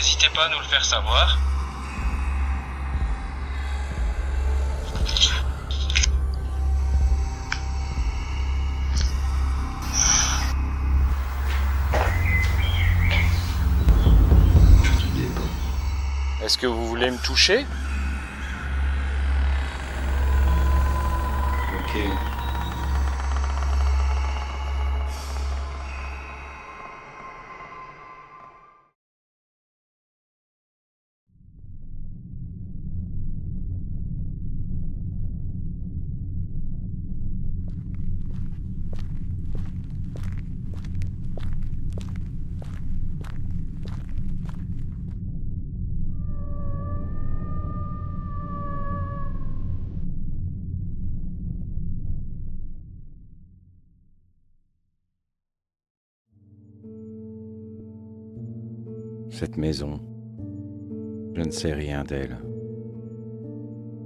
n'hésitez pas à nous le faire savoir. Est-ce que vous voulez me toucher? Ok. Cette maison, je ne sais rien d'elle.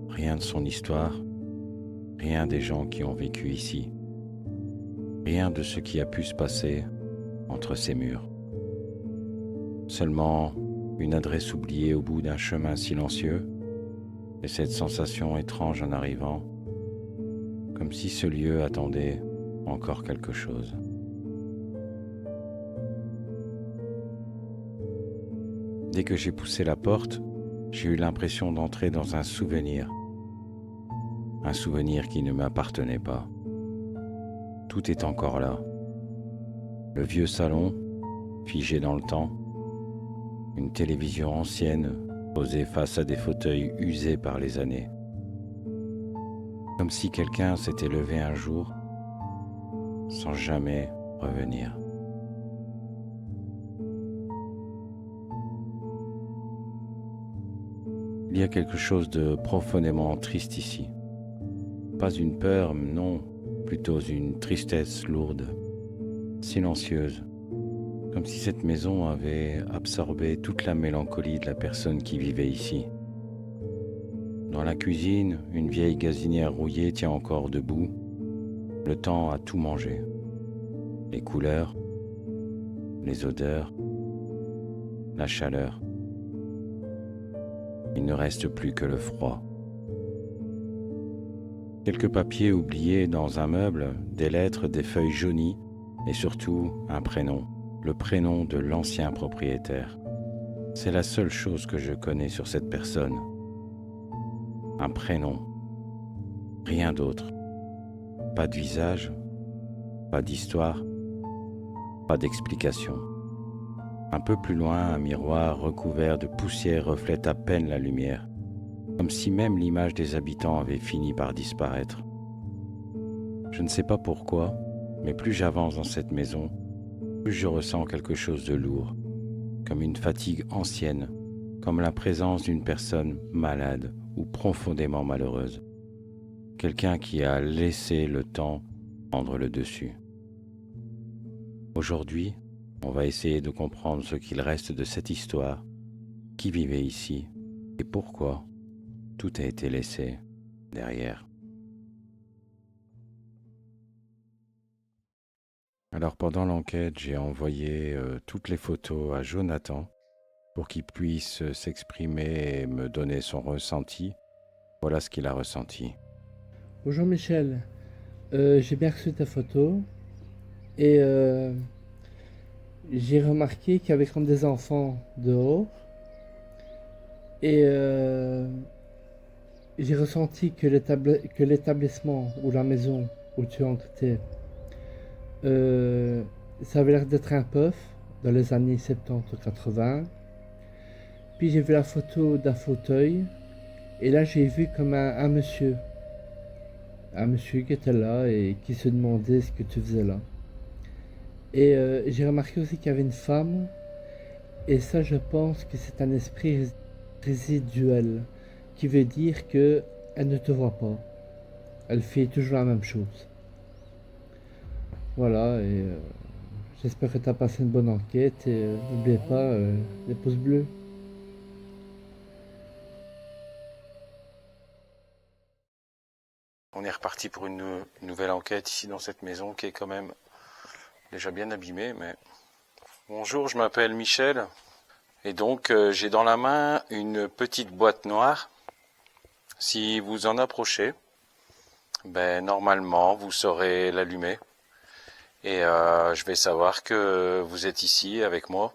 Rien de son histoire, rien des gens qui ont vécu ici. Rien de ce qui a pu se passer entre ces murs. Seulement une adresse oubliée au bout d'un chemin silencieux et cette sensation étrange en arrivant, comme si ce lieu attendait encore quelque chose. Dès que j'ai poussé la porte, j'ai eu l'impression d'entrer dans un souvenir qui ne m'appartenait pas. Tout est encore là. Le vieux salon, figé dans le temps, une télévision ancienne posée face à des fauteuils usés par les années. Comme si quelqu'un s'était levé un jour sans jamais revenir. Il y a quelque chose de profondément triste ici. Pas une peur, non, plutôt une tristesse lourde, silencieuse, comme si cette maison avait absorbé toute la mélancolie de la personne qui vivait ici. Dans la cuisine, une vieille gazinière rouillée tient encore debout. Le temps a tout mangé. Les couleurs, les odeurs, la chaleur. Il ne reste plus que le froid. Quelques papiers oubliés dans un meuble, des lettres, des feuilles jaunies et surtout un prénom, le prénom de l'ancien propriétaire. C'est la seule chose que je connais sur cette personne. Un prénom, rien d'autre. Pas de visage, pas d'histoire, pas d'explication. Un peu plus loin, un miroir recouvert de poussière reflète à peine la lumière, comme si même l'image des habitants avait fini par disparaître. Je ne sais pas pourquoi, mais plus j'avance dans cette maison, plus je ressens quelque chose de lourd, comme une fatigue ancienne, comme la présence d'une personne malade ou profondément malheureuse. Quelqu'un qui a laissé le temps prendre le dessus. Aujourd'hui, on va essayer de comprendre ce qu'il reste de cette histoire, qui vivait ici et pourquoi tout a été laissé derrière. Alors pendant l'enquête, j'ai envoyé toutes les photos à Jonathan pour qu'il puisse s'exprimer et me donner son ressenti. Voilà ce qu'il a ressenti. Bonjour Michel, j'ai bien reçu ta photo et j'ai remarqué qu'il y avait comme des enfants dehors et j'ai ressenti que l'établissement ou la maison où tu es, ça avait l'air d'être un puff dans les années 70 ou 80. Puis j'ai vu la photo d'un fauteuil et là j'ai vu comme un monsieur qui était là et qui se demandait ce que tu faisais là. Et j'ai remarqué aussi qu'il y avait une femme, et ça je pense que c'est un esprit résiduel, qui veut dire que elle ne te voit pas. Elle fait toujours la même chose. Voilà, et j'espère que tu as passé une bonne enquête, et n'oubliez pas les pouces bleus. On est reparti pour une nouvelle enquête ici dans cette maison qui est quand même déjà bien abîmée. Mais bonjour, je m'appelle Michel. Et donc j'ai dans la main une petite boîte noire. Si vous en approchez, normalement vous saurez l'allumer. Et je vais savoir que vous êtes ici avec moi.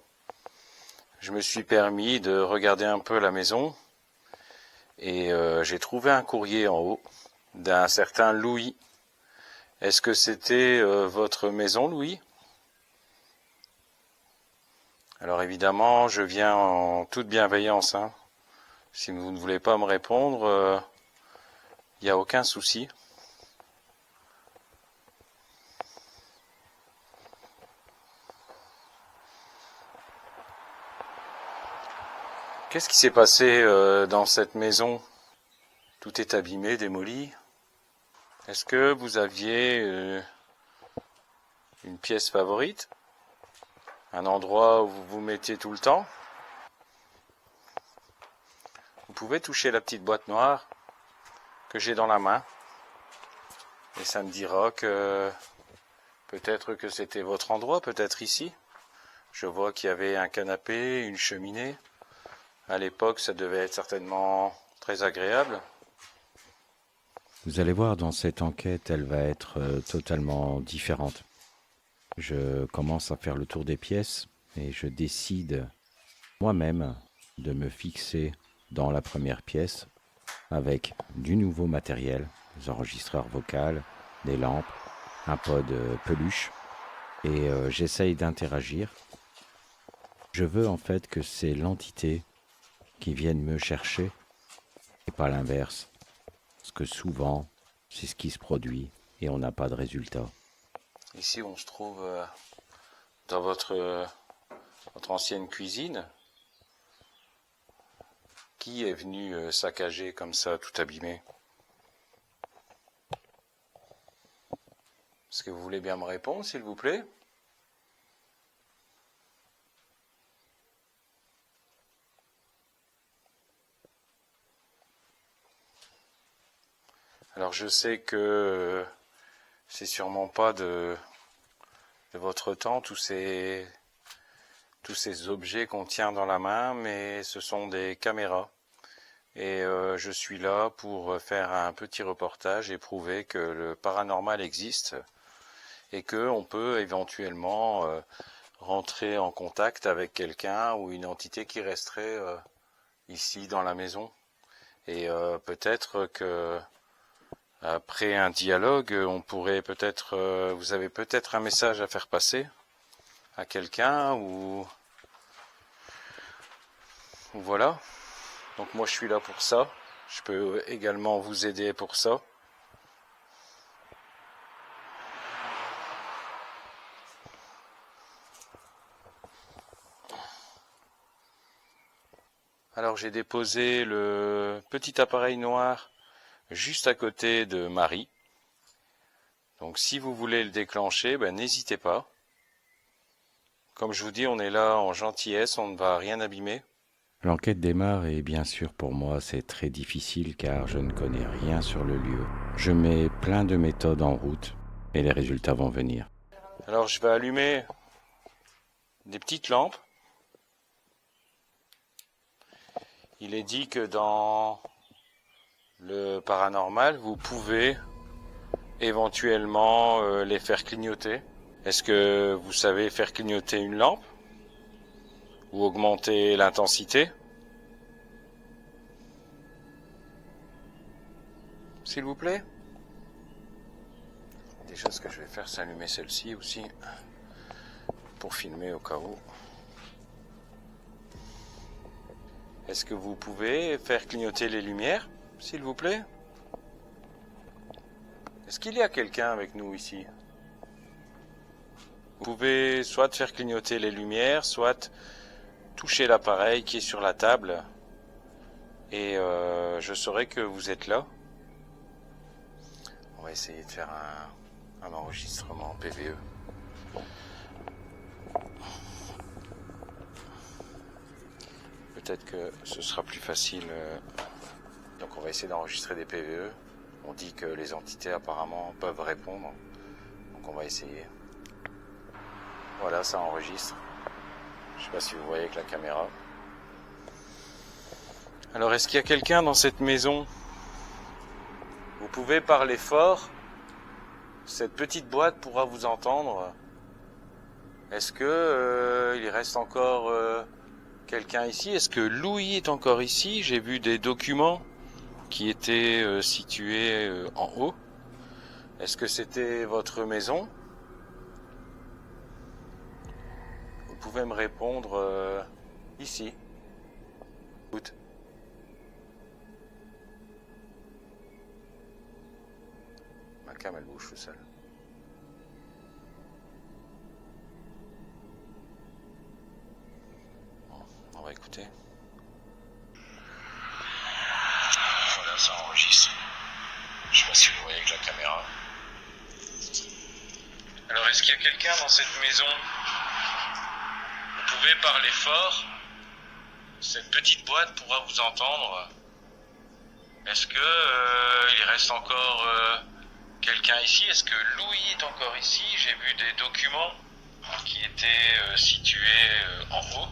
Je me suis permis de regarder un peu la maison. Et j'ai trouvé un courrier en haut d'un certain Louis. Est-ce que c'était votre maison, Louis ? Alors évidemment, je viens en toute bienveillance. Si vous ne voulez pas me répondre, il n'y a aucun souci. Qu'est-ce qui s'est passé dans cette maison ? Tout est abîmé, démoli. Est-ce que vous aviez une pièce favorite ? Un endroit où vous vous mettiez tout le temps ? Vous pouvez toucher la petite boîte noire que j'ai dans la main. Et ça me dira que peut-être que c'était votre endroit, peut-être ici. Je vois qu'il y avait un canapé, une cheminée. À l'époque, ça devait être certainement très agréable. Vous allez voir, dans cette enquête, elle va être totalement différente. Je commence à faire le tour des pièces et je décide moi-même de me fixer dans la première pièce avec du nouveau matériel, des enregistreurs vocaux, des lampes, un pot de peluche et j'essaye d'interagir. Je veux en fait que c'est l'entité qui vienne me chercher et pas l'inverse. Parce que souvent, c'est ce qui se produit et on n'a pas de résultat. Ici, on se trouve dans votre ancienne cuisine. Qui est venu saccager comme ça, tout abîmé ? Est-ce que vous voulez bien me répondre, s'il vous plaît ? Alors je sais que c'est sûrement pas de votre temps, tous ces objets qu'on tient dans la main, mais ce sont des caméras. Et je suis là pour faire un petit reportage et prouver que le paranormal existe et qu'on peut éventuellement rentrer en contact avec quelqu'un ou une entité qui resterait ici dans la maison. Et peut-être que après un dialogue, on pourrait peut-être, vous avez peut-être un message à faire passer à quelqu'un ou voilà. Donc moi je suis là pour ça. Je peux également vous aider pour ça. Alors j'ai déposé le petit appareil noir juste à côté de Marie. Donc si vous voulez le déclencher, n'hésitez pas. Comme je vous dis, on est là en gentillesse, on ne va rien abîmer. L'enquête démarre et bien sûr pour moi c'est très difficile car je ne connais rien sur le lieu. Je mets plein de méthodes en route et les résultats vont venir. Alors je vais allumer des petites lampes. Il est dit que dans le paranormal, vous pouvez éventuellement les faire clignoter. Est-ce que vous savez faire clignoter une lampe ? Ou augmenter l'intensité ? S'il vous plaît ? Déjà, ce que je vais faire, c'est allumer celle-ci aussi, pour filmer au cas où. Est-ce que vous pouvez faire clignoter les lumières, s'il vous plaît ? Est-ce qu'il y a quelqu'un avec nous ici ? Vous pouvez soit faire clignoter les lumières, soit toucher l'appareil qui est sur la table et je saurai que vous êtes là. On va essayer de faire un enregistrement PVE. Peut-être que ce sera plus facile. Donc on va essayer d'enregistrer des PVE. On dit que les entités apparemment peuvent répondre. Donc on va essayer. Voilà, ça enregistre. Je ne sais pas si vous voyez avec la caméra. Alors, est-ce qu'il y a quelqu'un dans cette maison? Vous pouvez parler fort. Cette petite boîte pourra vous entendre. Est-ce que il reste encore quelqu'un ici? Est-ce que Louis est encore ici? J'ai vu des documents qui étaient situés en haut. Est-ce que c'était votre maison? Vous pouvez me répondre ici. Écoute. Ma cam elle bouge tout seul. Bon, on va écouter. Voilà, ça enregistre. Je sais pas si vous voyez avec la caméra. Alors, est-ce qu'il y a quelqu'un dans cette maison? Vous pouvez parler fort. Cette petite boîte pourra vous entendre. Est-ce que il reste encore quelqu'un ici? Est-ce que Louis est encore ici? J'ai vu des documents qui étaient situés en haut.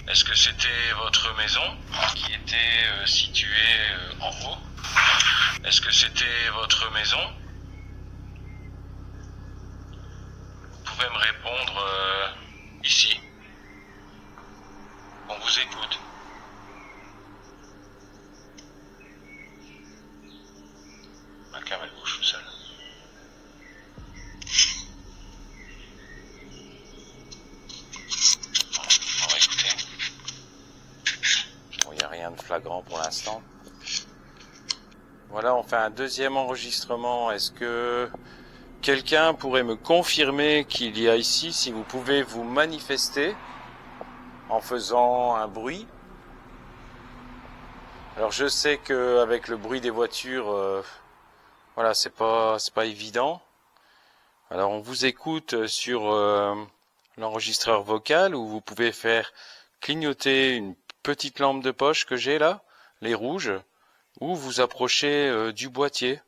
Est-ce que c'était votre maison qui était située en haut? Est-ce que c'était votre maison? Vous pouvez me répondre ici. On vous écoute. Ma cam elle bouge tout seul. Bon, on va écouter. Bon, il n'y a rien de flagrant pour l'instant. Voilà, on fait un deuxième enregistrement. Est-ce que quelqu'un pourrait me confirmer qu'il y a ici, si vous pouvez vous manifester en faisant un bruit? Alors je sais qu'avec le bruit des voitures, voilà, c'est pas évident. Alors on vous écoute sur l'enregistreur vocal où vous pouvez faire clignoter une petite lampe de poche que j'ai là, les rouges, ou vous approchez du boîtier.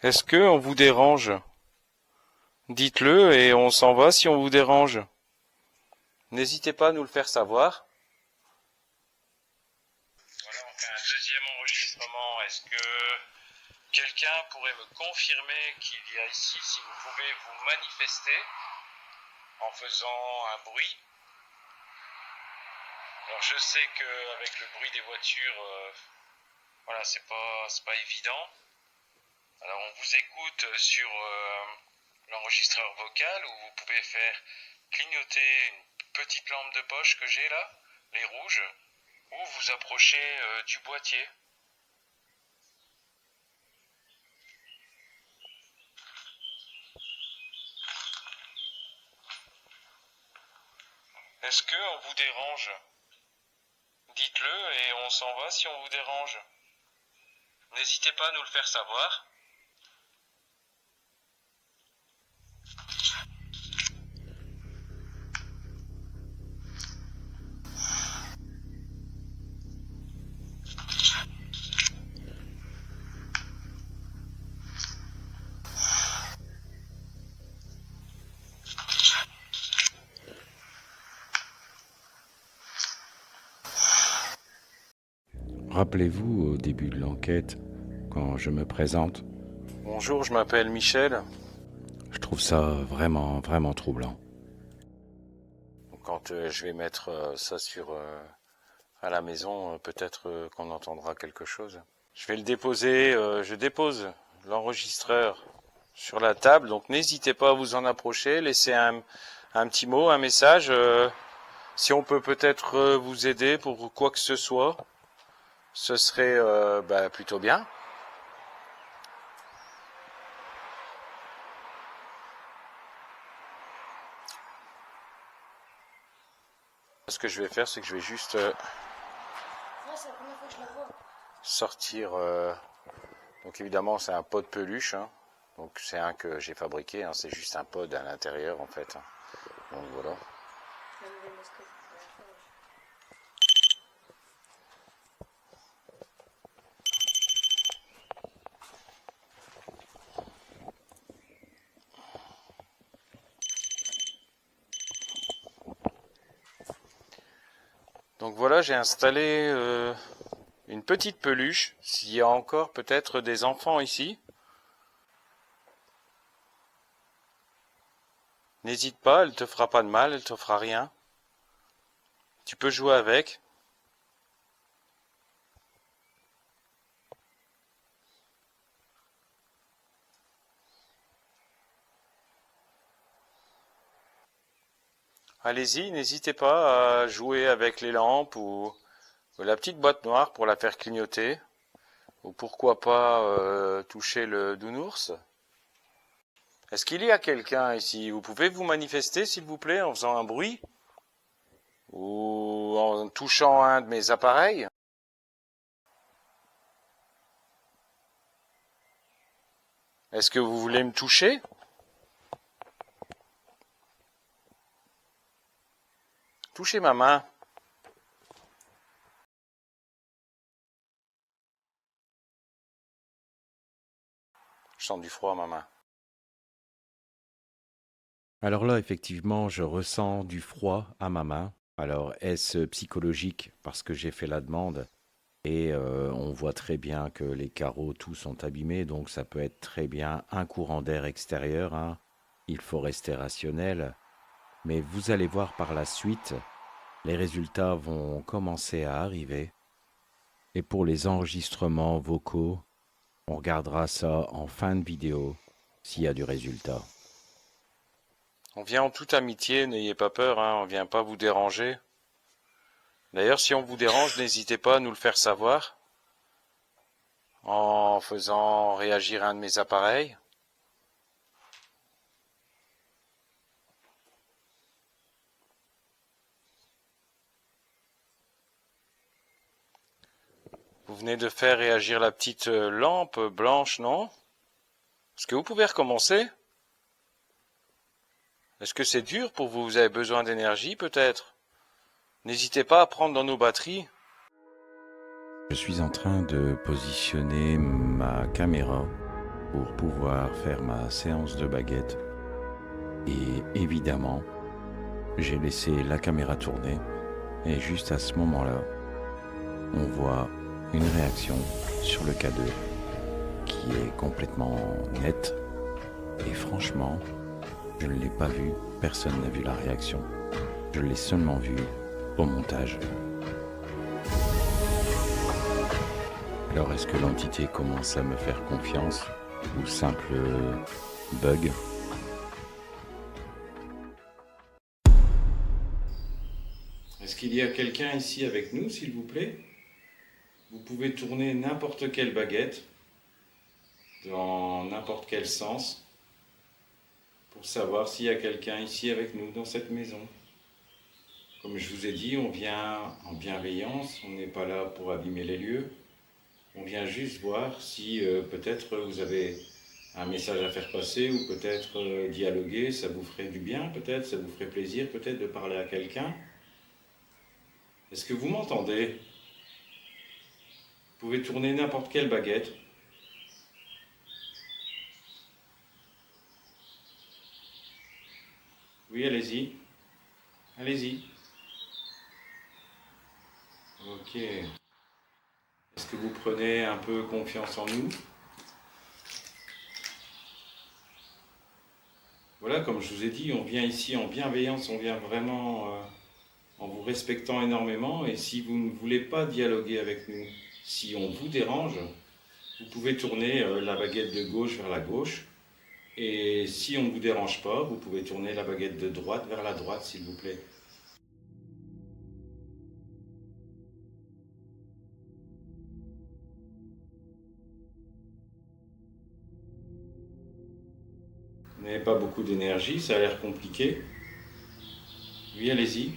Est-ce que on vous dérange? Dites-le et on s'en va si on vous dérange. N'hésitez pas à nous le faire savoir. Voilà, on fait un deuxième enregistrement. Est-ce que quelqu'un pourrait me confirmer qu'il y a ici, si vous pouvez vous manifester en faisant un bruit? Alors je sais qu'avec le bruit des voitures, voilà, c'est pas évident. Alors on vous écoute sur l'enregistreur vocal où vous pouvez faire clignoter une petite lampe de poche que j'ai là, les rouges, ou vous approchez du boîtier. Est-ce que on vous dérange? Dites-le et on s'en va si on vous dérange. N'hésitez pas à nous le faire savoir. Rappelez-vous au début de l'enquête, quand je me présente, Bonjour, je m'appelle Michel. je trouve ça vraiment, vraiment troublant. Quand je vais mettre ça sur à la maison, peut-être qu'on entendra quelque chose. Je vais le déposer, je dépose l'enregistreur sur la table, donc n'hésitez pas à vous en approcher, laissez un petit mot, un message, si on peut peut-être vous aider pour quoi que ce soit, ce serait plutôt bien. Ce que je vais faire, c'est que je vais juste C'est la première fois que je la vois. sortir. Donc évidemment, c'est un pot de peluche. Hein. Donc c'est un que j'ai fabriqué. Hein. C'est juste un pod à l'intérieur en fait. Donc voilà. La nouvelle mascotte. Donc voilà, j'ai installé une petite peluche, s'il y a encore peut-être des enfants ici. N'hésite pas, elle te fera pas de mal, elle te fera rien. Tu peux jouer avec. Allez-y, n'hésitez pas à jouer avec les lampes ou la petite boîte noire pour la faire clignoter. Ou pourquoi pas toucher le nounours. Est-ce qu'il y a quelqu'un ici? Vous pouvez vous manifester s'il vous plaît en faisant un bruit? Ou en touchant un de mes appareils? Est-ce que vous voulez me toucher? Touchez ma main. Je sens du froid à ma main. Alors là, effectivement, je ressens du froid à ma main. Alors, est-ce psychologique parce que j'ai fait la demande? Et on voit très bien que les carreaux, tous sont abîmés, donc ça peut être très bien un courant d'air extérieur, hein. Il faut rester rationnel. Mais vous allez voir par la suite, les résultats vont commencer à arriver. Et pour les enregistrements vocaux, on regardera ça en fin de vidéo, s'il y a du résultat. On vient en toute amitié, n'ayez pas peur, hein, on vient pas vous déranger. D'ailleurs, si on vous dérange, n'hésitez pas à nous le faire savoir en faisant réagir un de mes appareils. Vous venez de faire réagir la petite lampe blanche, non? Est-ce que vous pouvez recommencer? Est-ce que c'est dur pour vous? Vous avez besoin d'énergie peut-être? N'hésitez pas à prendre dans nos batteries. Je suis en train de positionner ma caméra pour pouvoir faire ma séance de baguette. Et évidemment, j'ai laissé la caméra tourner. Et juste à ce moment-là, on voit une réaction sur le K2 qui est complètement nette. Et franchement, je ne l'ai pas vu, personne n'a vu la réaction. Je l'ai seulement vu au montage. Alors est-ce que l'entité commence à me faire confiance ou simple bug? Est-ce qu'il y a quelqu'un ici avec nous, s'il vous plaît? Vous pouvez tourner n'importe quelle baguette dans n'importe quel sens pour savoir s'il y a quelqu'un ici avec nous dans cette maison. Comme je vous ai dit, on vient en bienveillance, on n'est pas là pour abîmer les lieux. On vient juste voir si peut-être vous avez un message à faire passer ou peut-être dialoguer, ça vous ferait du bien peut-être, ça vous ferait plaisir peut-être de parler à quelqu'un. Est-ce que vous m'entendez? Vous pouvez tourner n'importe quelle baguette. Oui, allez-y. Allez-y. Ok. Est-ce que vous prenez un peu confiance en nous? Voilà, comme je vous ai dit, on vient ici en bienveillance, on vient vraiment en vous respectant énormément. Et si vous ne voulez pas dialoguer avec nous, si on vous dérange, vous pouvez tourner la baguette de gauche vers la gauche. Et si on ne vous dérange pas, vous pouvez tourner la baguette de droite vers la droite, s'il vous plaît. Vous n'avez pas beaucoup d'énergie, ça a l'air compliqué. Oui, allez-y.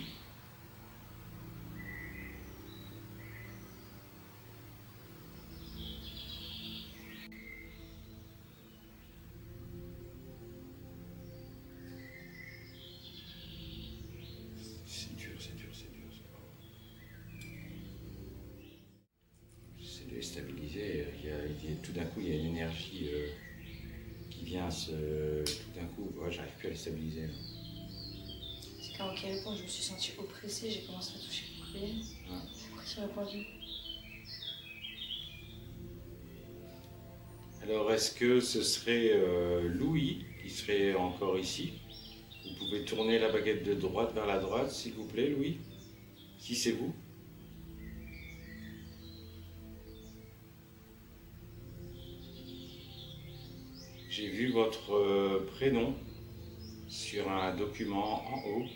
C'est dur, c'est dur, c'est dur. J'essaie de les stabiliser. Tout d'un coup, il y a une énergie qui vient tout d'un coup. Ouais, j'arrive plus à les stabiliser. C'est qu'à quel point je me suis sentie oppressée, j'ai commencé à toucher. coupé. Ouais. J'ai pris sur le pendu. Alors, est-ce que ce serait Louis qui serait encore ici? Vous pouvez tourner la baguette de droite vers la droite, s'il vous plaît, Louis? Si c'est vous? J'ai vu votre prénom sur un document en haut.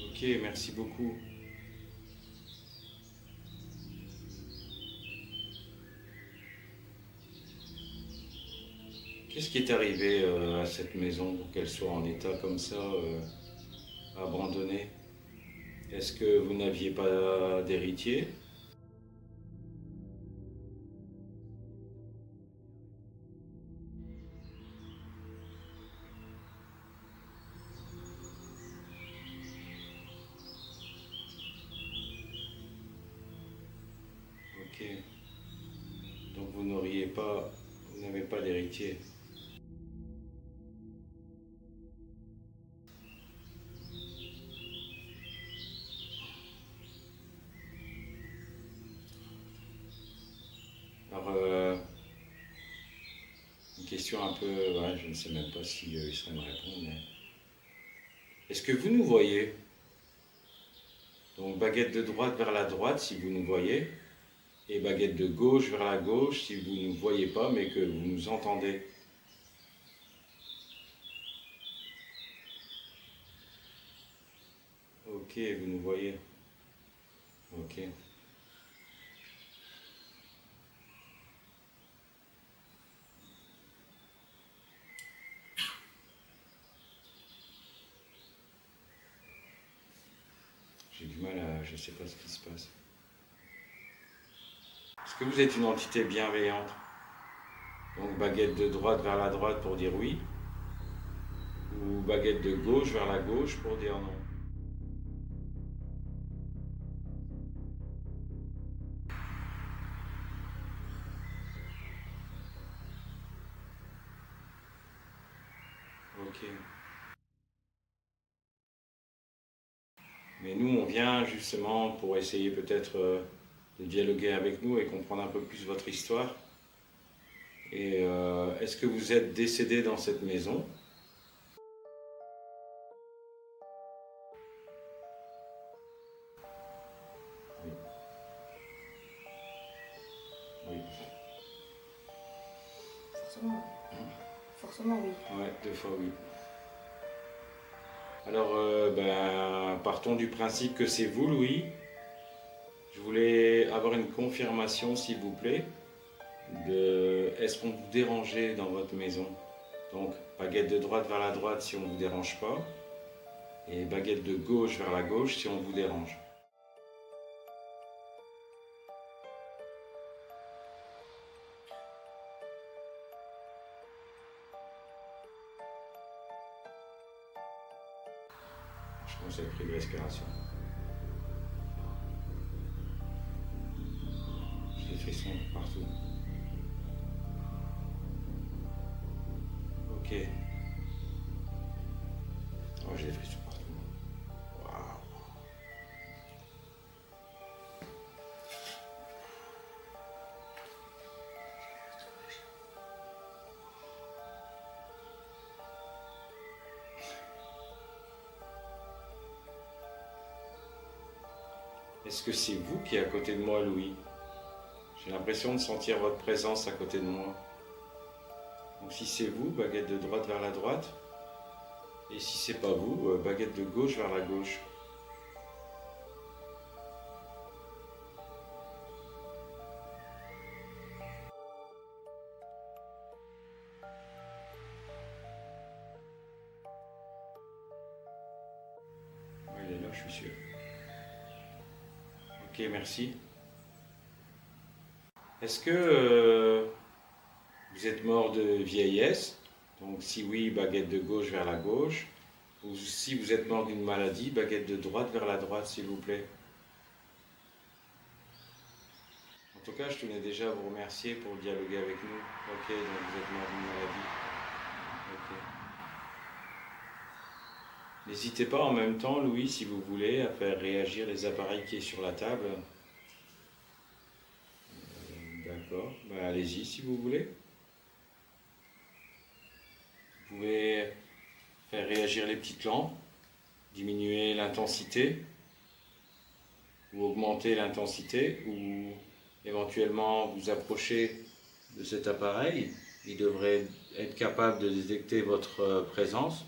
Ok, merci beaucoup. Qu'est-ce qui est arrivé à cette maison pour qu'elle soit en état comme ça, abandonnée? Est-ce que vous n'aviez pas d'héritier? Ok. Donc vous n'avez pas d'héritier. Alors, une question un peu, ouais, je ne sais même pas si il saurait me répondre, mais est-ce que vous nous voyez? Donc baguette de droite vers la droite si vous nous voyez, et baguette de gauche vers la gauche si vous ne nous voyez pas mais que vous nous entendez. Ok, vous nous voyez. Ok. J'ai du mal à... je ne sais pas ce qui se passe. Est-ce que vous êtes une entité bienveillante? Donc baguette de droite vers la droite pour dire oui, ou baguette de gauche vers la gauche pour dire non. Ok. Mais nous, on vient justement pour essayer peut-être de dialoguer avec nous et comprendre un peu plus votre histoire. Et est-ce que vous êtes décédé dans cette maison? Oui. Oui. Forcément. Forcément, oui. Ouais, 2 fois oui. Alors, partons du principe que c'est vous, Louis. Je voulais avoir une confirmation, s'il vous plaît, de est-ce qu'on vous dérangeait dans votre maison? Donc, baguette de droite vers la droite si on ne vous dérange pas, et baguette de gauche vers la gauche si on vous dérange. Je commence à pris de respiration. J'ai des frissons partout. Ok. Oh, j'ai des frissons partout. Waouh. Est-ce que c'est vous qui êtes à côté de moi, Louis? J'ai l'impression de sentir votre présence à côté de moi. Donc si c'est vous, baguette de droite vers la droite. Et si c'est pas vous, baguette de gauche vers la gauche. Ouais, il est là, je suis sûr. Ok, merci. Est-ce que vous êtes mort de vieillesse? Donc si oui, baguette de gauche vers la gauche. Ou si vous êtes mort d'une maladie, baguette de droite vers la droite, s'il vous plaît. En tout cas, je tenais déjà à vous remercier pour dialoguer avec nous. Ok, donc vous êtes mort d'une maladie. Ok. N'hésitez pas en même temps, Louis, si vous voulez, à faire réagir les appareils qui sont sur la table. D'accord, ben, allez-y si vous voulez. Vous pouvez faire réagir les petites lampes, diminuer l'intensité, ou augmenter l'intensité, ou éventuellement vous approcher de cet appareil. Il devrait être capable de détecter votre présence.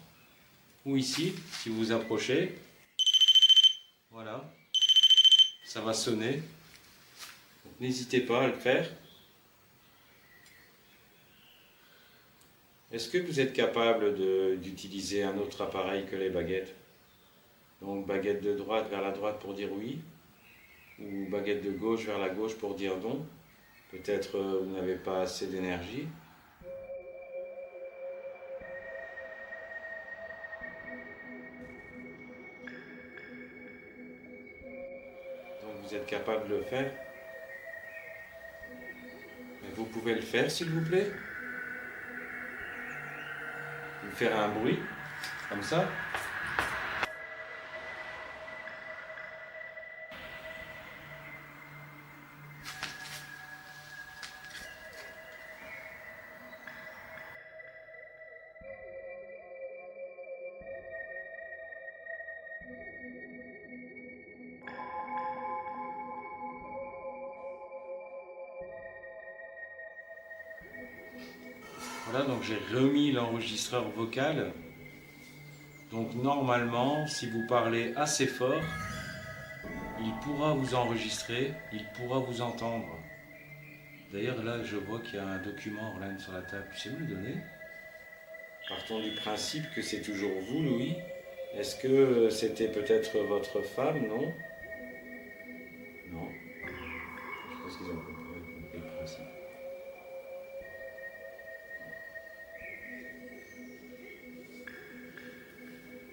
Ou ici, si vous vous approchez, voilà, ça va sonner. Donc, n'hésitez pas à le faire. Est-ce que vous êtes capable d'utiliser un autre appareil que les baguettes? Donc baguette de droite vers la droite pour dire oui, ou baguette de gauche vers la gauche pour dire non. Peut-être vous n'avez pas assez d'énergie. Donc vous êtes capable de le faire. Mais vous pouvez le faire s'il vous plaît. Vous faire un bruit, comme ça. Voilà, donc j'ai remis l'enregistreur vocal. Donc normalement, si vous parlez assez fort, il pourra vous enregistrer, il pourra vous entendre. D'ailleurs là, je vois qu'il y a un document Orlane sur la table. Tu sais me le donner? Partons du principe que c'est toujours vous, Louis. Est-ce que c'était peut-être votre femme, non? Non. Je pense qu'ils ont compris le principe.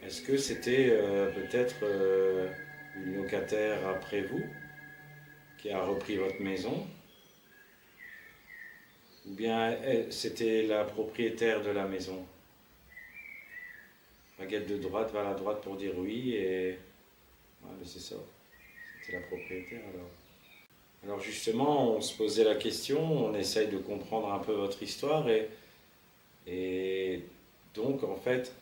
Est-ce que c'était peut-être une locataire après vous qui a repris votre maison? Ou bien c'était la propriétaire de la maison? Baguette de droite vers la droite pour dire oui et... Ouais, mais c'est ça. C'était la propriétaire alors. Alors justement, on se posait la question, on essaye de comprendre un peu votre histoire et donc en fait,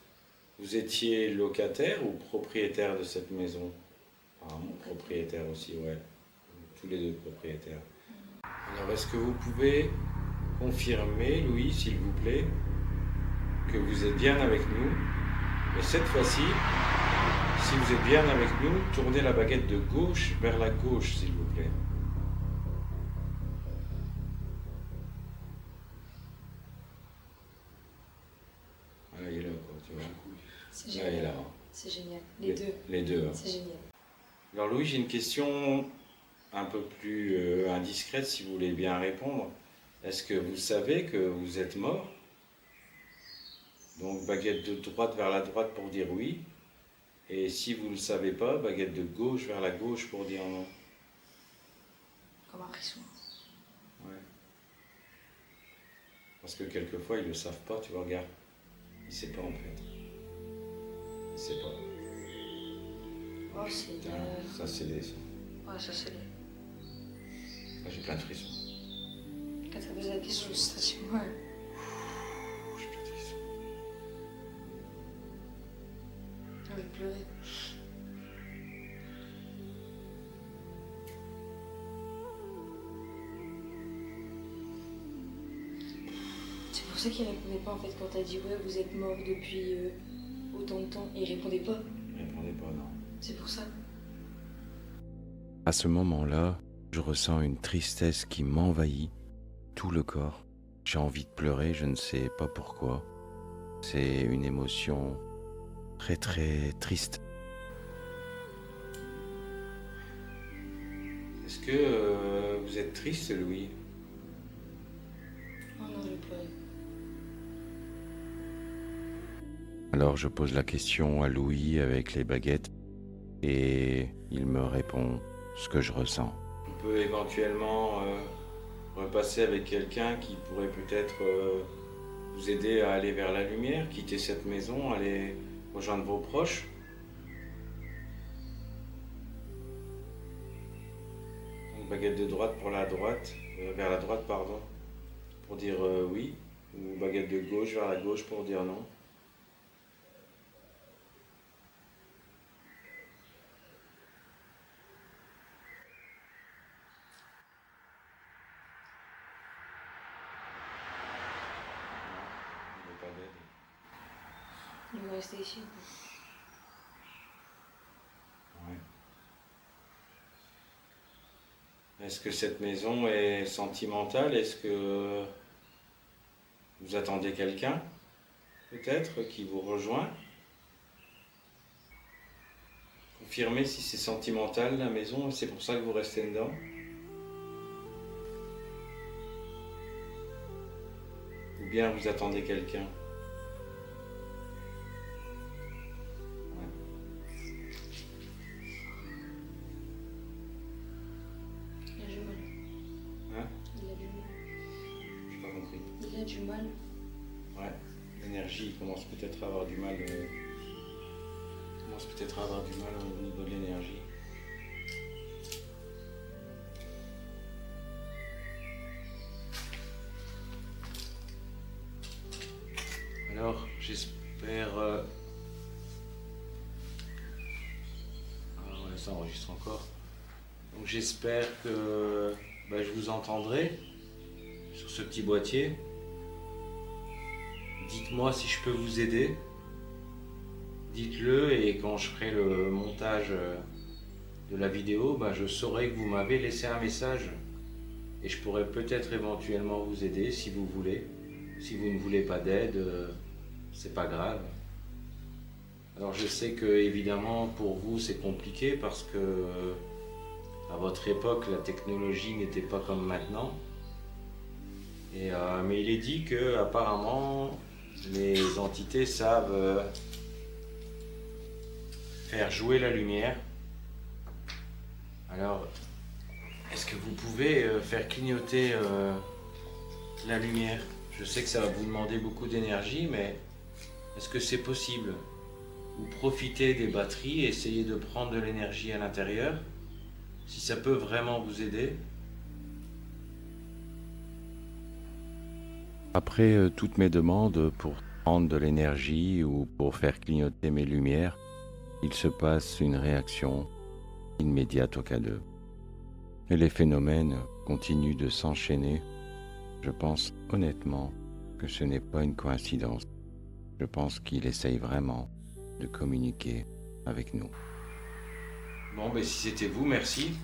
vous étiez locataire ou propriétaire de cette maison? Ah, propriétaire aussi, ouais. Tous les deux propriétaires. Alors est-ce que vous pouvez confirmer, Louis, s'il vous plaît, que vous êtes bien avec nous? Et cette fois-ci, si vous êtes bien avec nous, tournez la baguette de gauche vers la gauche, s'il vous plaît. Voilà, il est là, quoi, tu vois. C'est Là, il est génial. là. C'est génial. Les deux. Les deux. Hein. C'est génial. Alors Louis, j'ai une question un peu plus indiscrète, si vous voulez bien répondre. Est-ce que vous savez que vous êtes mort? Donc baguette de droite vers la droite pour dire oui. Et si vous ne le savez pas, baguette de gauche vers la gauche pour dire non. Comme un frisson. Ouais. Parce que quelquefois, ils ne le savent pas, tu vois, regarde. Il ne sait pas en fait. Il ne sait pas. Oh, c'est... Putain, ça c'est les... Ouais, ça c'est les... Ah, j'ai plein de frissons. Quand t'as posé la question, je suis ouais. J'ai plein de frissons. J'ai envie de pleurer. C'est pour ça qu'il répondait pas en fait quand t'as dit ouais vous êtes mort depuis autant de temps et il répondait pas. Il ne répondait pas, non. C'est pour ça. À ce moment-là, je ressens une tristesse qui m'envahit tout le corps. J'ai envie de pleurer, je ne sais pas pourquoi. C'est une émotion très très triste. Est-ce que vous êtes triste, Louis? Oh non, je vais pleurer. Alors je pose la question à Louis avec les baguettes et il me répond ce que je ressens. peut éventuellement repasser avec quelqu'un qui pourrait peut-être vous aider à aller vers la lumière, quitter cette maison, aller rejoindre vos proches. Donc, baguette de droite pour la droite, vers la droite, pardon, pour dire oui, ou baguette de gauche vers la gauche pour dire non. Il veut pas d'aide. Il va rester ici. Ouais. Est-ce que cette maison est sentimentale? Est-ce que vous attendez quelqu'un, peut-être, qui vous rejoint? Confirmez si c'est sentimental, la maison, et c'est pour ça que vous restez dedans. Ou bien vous attendez quelqu'un. Il a du mal. Hein? Il a du mal. J'ai pas compris. Il a du mal. Ouais, l'énergie, il commence peut-être à avoir du mal. Il commence peut-être à avoir du mal au niveau de l'énergie. Alors, j'espère. Ah ouais, ça enregistre encore. Donc, j'espère que je vous entendrai sur ce petit boîtier. Dites-moi si je peux vous aider. Dites-le et quand je ferai le montage de la vidéo, je saurai que vous m'avez laissé un message. Et je pourrais peut-être éventuellement vous aider si vous voulez. Si vous ne voulez pas d'aide, c'est pas grave. Alors je sais que évidemment pour vous c'est compliqué parce que à votre époque la technologie n'était pas comme maintenant. Mais il est dit que apparemment les entités savent faire jouer la lumière. Alors est-ce que vous pouvez faire clignoter la lumière? Je sais que ça va vous demander beaucoup d'énergie, mais est-ce que c'est possible? Vous profitez des batteries, essayez de prendre de l'énergie à l'intérieur, si ça peut vraiment vous aider. Après toutes mes demandes pour prendre de l'énergie ou pour faire clignoter mes lumières, il se passe une réaction immédiate au cas d'eux. Et les phénomènes continuent de s'enchaîner. Je pense honnêtement que ce n'est pas une coïncidence. Je pense qu'il essaye vraiment de communiquer avec nous. Bon, si c'était vous, merci.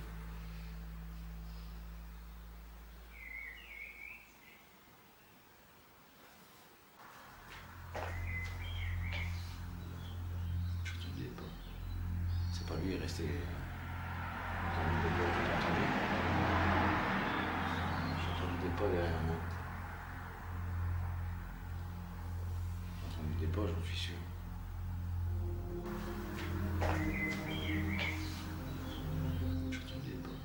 Je n'entendais pas. C'est pas lui, il est resté. J'entendais pas derrière moi. J'entendais pas, j'en suis sûr. J'entendais pas.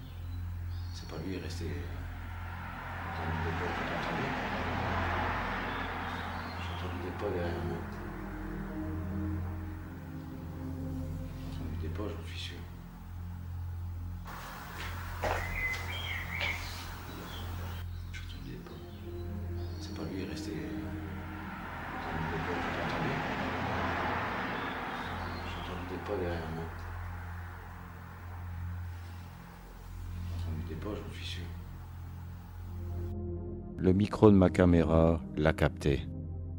C'est pas lui, il est resté. J'entendais pas, j'entendais pas derrière moi. J'entendais pas, j'en suis sûr. J'entendais pas. C'est pas lui, il est resté. J'entendais pas derrière moi. J'entendais pas, j'en suis sûr. Le micro de ma caméra l'a capté.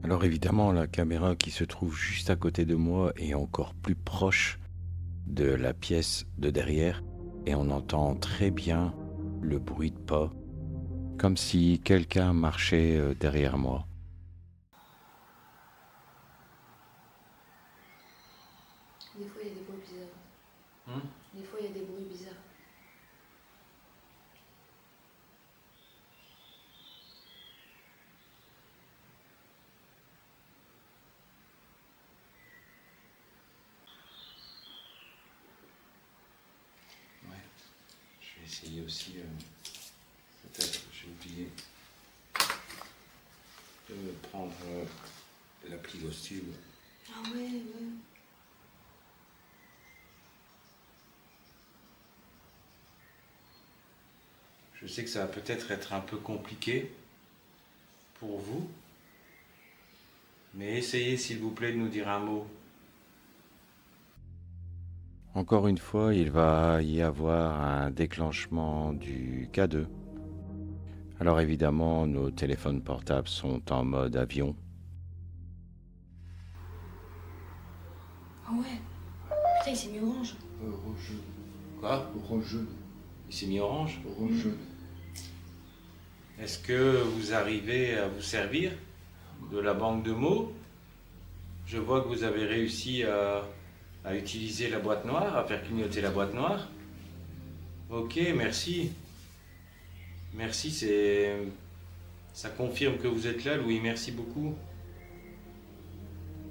Alors évidemment, la caméra qui se trouve juste à côté de moi est encore plus proche de la pièce de derrière et on entend très bien le bruit de pas, comme si quelqu'un marchait derrière moi. Des fois, il y a des bruits bizarres. Hum? Des fois, il y a des bruits bizarres. Ouais, je vais essayer. essayer aussi, peut-être, j'ai oublié de me prendre l'appli Gostube. Ah ouais, ouais. Je sais que ça va peut-être être un peu compliqué pour vous, mais essayez s'il vous plaît de nous dire un mot. Encore une fois, il va y avoir un déclenchement du K2. Alors évidemment, nos téléphones portables sont en mode avion. Ah ouais. Putain, il s'est mis orange. Orange. Quoi? Orange. Il s'est mis orange? Orange. Est-ce que vous arrivez à vous servir de la banque de mots? Je vois que vous avez réussi à utiliser la boîte noire, à faire clignoter la boîte noire. Ok, merci. Merci, ça confirme que vous êtes là, Louis. Merci beaucoup.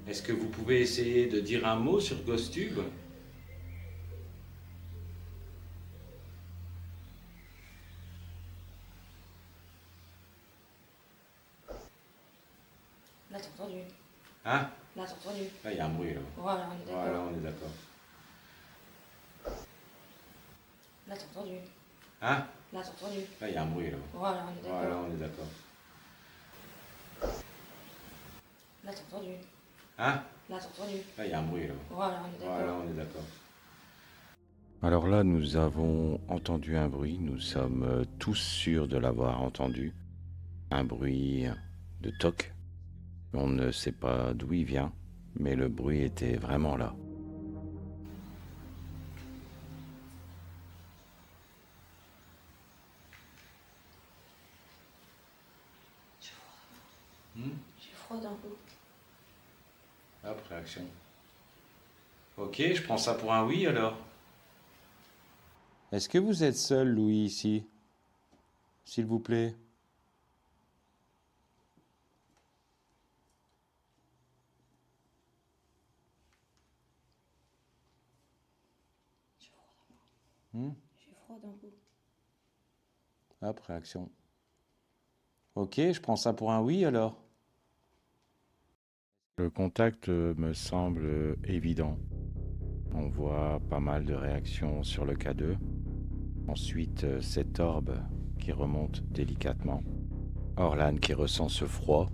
Est-ce que vous pouvez essayer de dire un mot sur Ghostube? Là, t'as entendu. Hein? Là, t'as entendu. Là, il y a un bruit, là. Voilà, on est d'accord. Voilà, on est d'accord. Là, t'as entendu. Hein? Là, t'as entendu. Là, il y a un bruit, là. Voilà, on est d'accord. Voilà, on est d'accord. Là, t'as entendu. Hein? Là, t'as entendu. Là, il y a un bruit, là. Voilà, on est d'accord. Voilà, on est d'accord. Alors là, nous avons entendu un bruit, nous sommes tous sûrs de l'avoir entendu. Un bruit de toc. On ne sait pas d'où il vient, mais le bruit était vraiment là. J'ai froid d'un coup. Hop, réaction. Ok, je prends ça pour un oui alors. Est-ce que vous êtes seul, Louis, ici? S'il vous plaît. J'ai froid d'un coup. Hop, réaction. Ok, je prends ça pour un oui alors. Le contact me semble évident. On voit pas mal de réactions sur le K2. Ensuite, cette orbe qui remonte délicatement. Orlan qui ressent ce froid.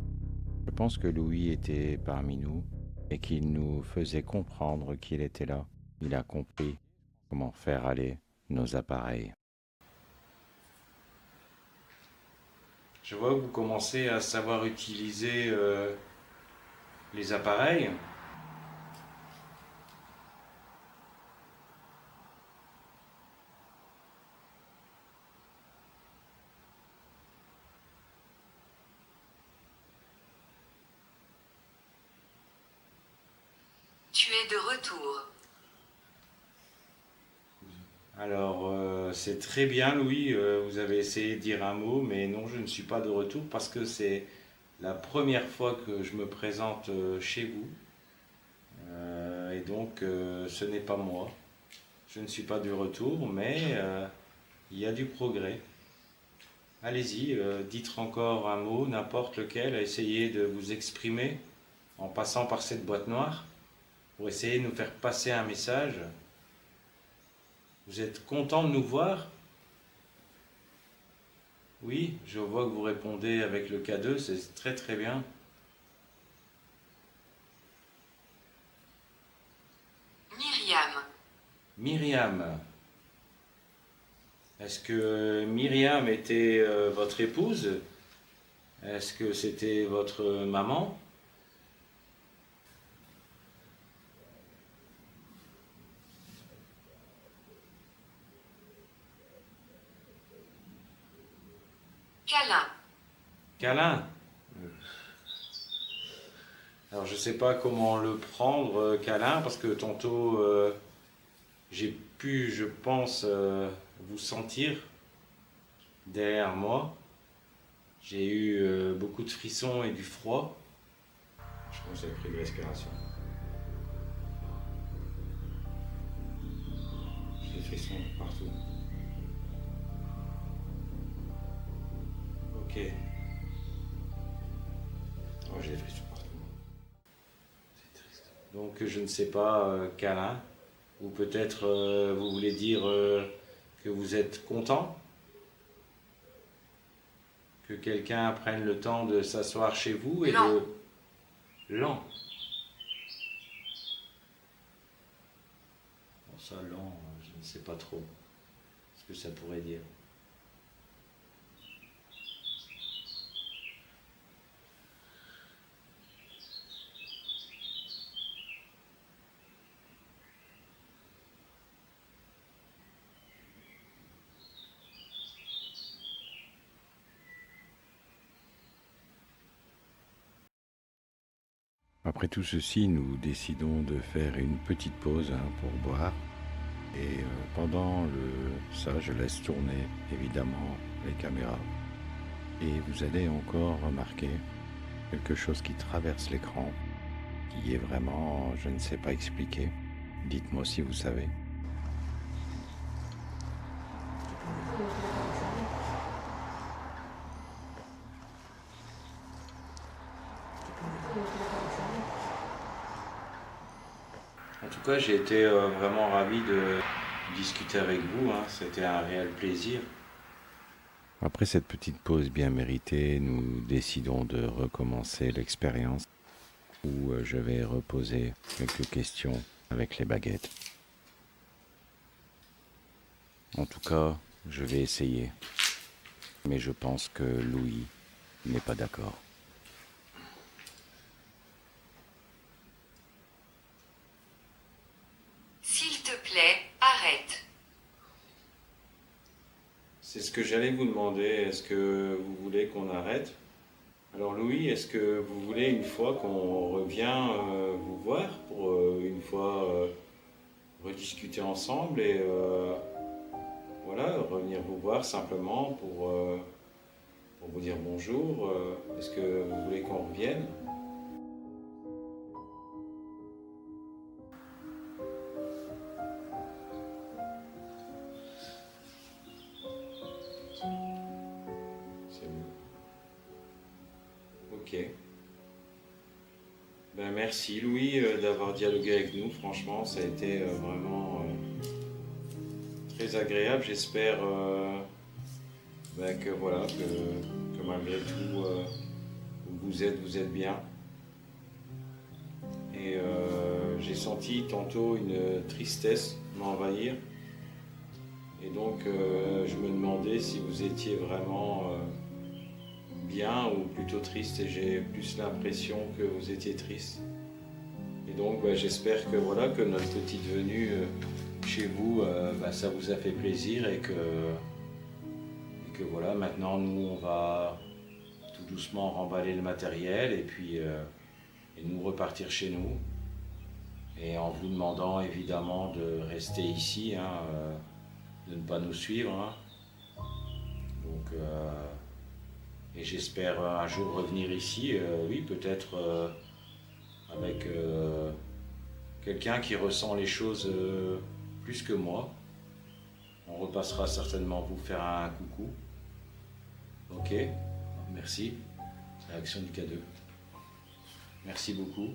Je pense que Louis était parmi nous et qu'il nous faisait comprendre qu'il était là. Il a compris comment faire aller nos appareils. Je vois que vous commencez à savoir utiliser les appareils. Tu es de retour. Alors, c'est très bien, Louis. Vous avez essayé de dire un mot, mais non, je ne suis pas de retour parce que c'est la première fois que je me présente chez vous. Et donc, ce n'est pas moi. Je ne suis pas du retour, mais il y a du progrès. Allez-y, dites encore un mot, n'importe lequel, essayez de vous exprimer en passant par cette boîte noire pour essayer de nous faire passer un message. Vous êtes content de nous voir? Oui, je vois que vous répondez avec le K2, c'est très très bien. Myriam. Myriam. Est-ce que Myriam était votre épouse? Est-ce que c'était votre maman? Câlin. Câlin. Alors je sais pas comment le prendre, câlin, parce que tantôt j'ai pu, je pense, vous sentir derrière moi. J'ai eu beaucoup de frissons et du froid. Je pense que j'ai pris de respiration. J'ai des frissons partout. Donc je ne sais pas, câlin, ou peut-être vous voulez dire que vous êtes content, que quelqu'un prenne le temps de s'asseoir chez vous et Lent. de... Lent. Bon, ça, lent, je ne sais pas trop ce que ça pourrait dire. Après tout ceci, nous décidons de faire une petite pause pour boire. Et ça, je laisse tourner évidemment les caméras. Et vous allez encore remarquer quelque chose qui traverse l'écran, qui est vraiment, je ne sais pas expliquer. Dites-moi si vous savez. En tout cas, j'ai été vraiment ravi de discuter avec vous, c'était un réel plaisir. Après cette petite pause bien méritée, nous décidons de recommencer l'expérience où je vais reposer quelques questions avec les baguettes. En tout cas, je vais essayer, mais je pense que Louis n'est pas d'accord. S'il te plaît, arrête. C'est ce que j'allais vous demander, est-ce que vous voulez qu'on arrête? Alors Louis, est-ce que vous voulez une fois qu'on revient vous voir pour une fois rediscuter ensemble et voilà, revenir vous voir simplement pour vous dire bonjour. Est-ce que vous voulez qu'on revienne? C'est bon. Ok. Ben, merci Louis d'avoir dialogué avec nous. Franchement, ça a été vraiment très agréable. J'espère que voilà que malgré tout où vous êtes bien. Et j'ai senti tantôt une tristesse m'envahir. Et donc je me demandais si vous étiez vraiment bien ou plutôt triste, et j'ai plus l'impression que vous étiez triste. Et donc j'espère que voilà que notre petite venue chez vous, ça vous a fait plaisir et que voilà, maintenant nous on va tout doucement remballer le matériel et puis et nous repartir chez nous, et en vous demandant évidemment de rester ici, de ne pas nous suivre. Donc et j'espère un jour revenir ici, oui, peut-être avec quelqu'un qui ressent les choses plus que moi. On repassera certainement vous faire un coucou. Ok, merci. Réaction du K2. Merci beaucoup.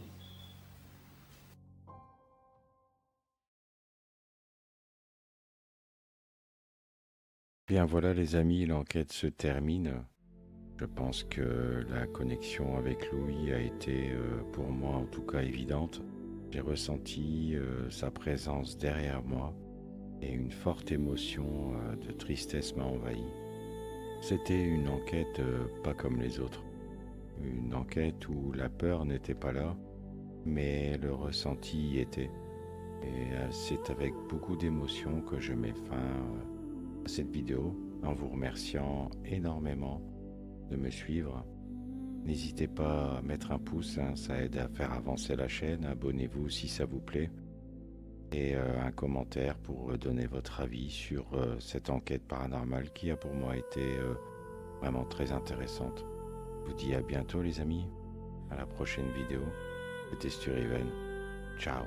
Bien voilà les amis, l'enquête se termine. Je pense que la connexion avec Louis a été pour moi en tout cas évidente. J'ai ressenti sa présence derrière moi et une forte émotion de tristesse m'a envahi. C'était une enquête pas comme les autres. Une enquête où la peur n'était pas là, mais le ressenti y était. Et c'est avec beaucoup d'émotion que je mets fin à cette vidéo en vous remerciant énormément de me suivre. N'hésitez pas à mettre un pouce, ça aide à faire avancer la chaîne. Abonnez-vous si ça vous plaît. Et un commentaire pour donner votre avis sur cette enquête paranormale qui a pour moi été vraiment très intéressante. Je vous dis à bientôt les amis, à la prochaine vidéo. C'était Sturiven. Ciao.